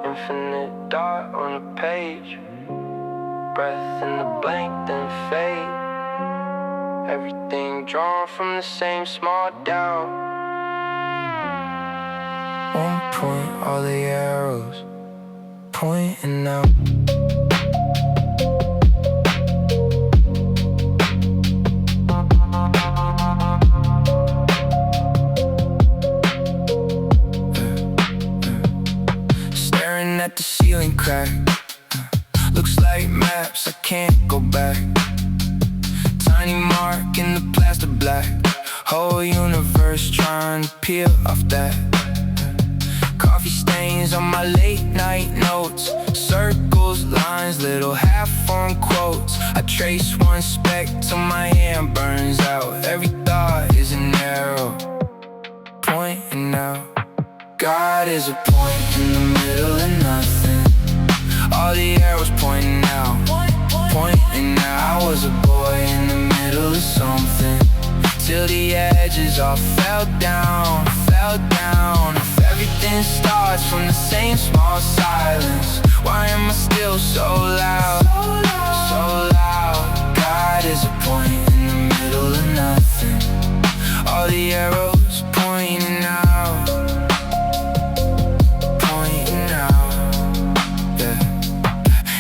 infinite dot on a page. Breath in the blank, then fade. Everything drawn from the same small down. One point, all the arrows pointing out. Staring at the ceiling crack. Looks like maps, I can't go back. Tiny mark in the plaster black. Whole universe trying to peel off that. Coffee stains on my late night notes. Circles, lines, little half-formed quotes. I trace one speck till my hand burns out. Every thought is an arrow pointing out. God is a point in the middle of nothing. All the arrows pointing out, pointing out. I was a boy in the middle of something, till the edges all fell down, fell down. If everything starts from the same small silence, why am I still so loud, so loud? God is a point in the middle of nothing. All the arrows pointing out, pointing out, yeah.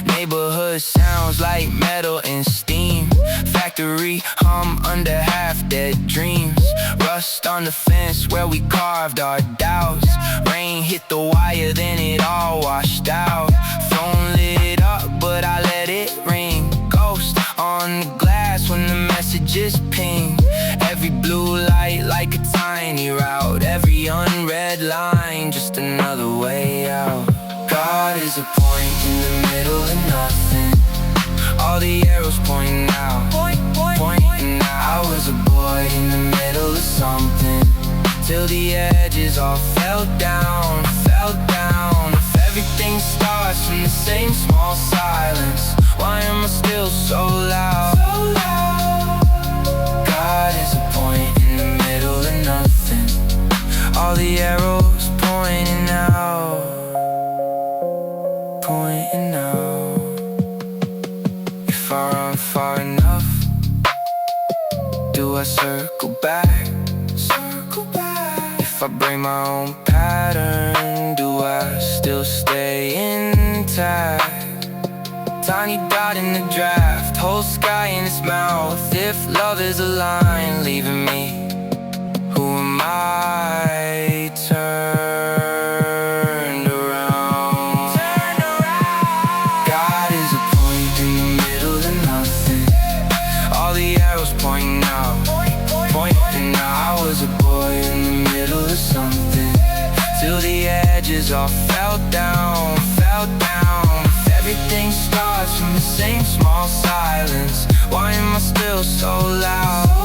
Neighborhood sounds like metal and steam. Factory hum under half-dead dreams. Rust on the fence where we carved our doubts. Rain hit the wire, then it all washed out. Phone lit up, but I let it ring. Ghost on the glass when the messages ping. Every blue light like a tiny route. Every unread line, just another way out. God is a point in the middle of nothing. All the arrows pointing out, pointing out. I was a boy in the middle of something, till the edges all fell down, fell down. If everything starts from the same small silence, why am I still so loud, so loud? God is a point in the middle of nothing. All the arrows pointing out, pointing out. If I run far enough, do I circle back? Circle back. If I break my own pattern, do I still stay intact? Tiny dot in the draft, whole sky in its mouth. If love is a line leaving me, who am I? Turned around. God is a point in the middle of nothing. All the arrows pointing out, pointing out. I was a boy in the middle of something, till the edges all fell down, fell down. If everything starts from the same small silence, why am I still so loud?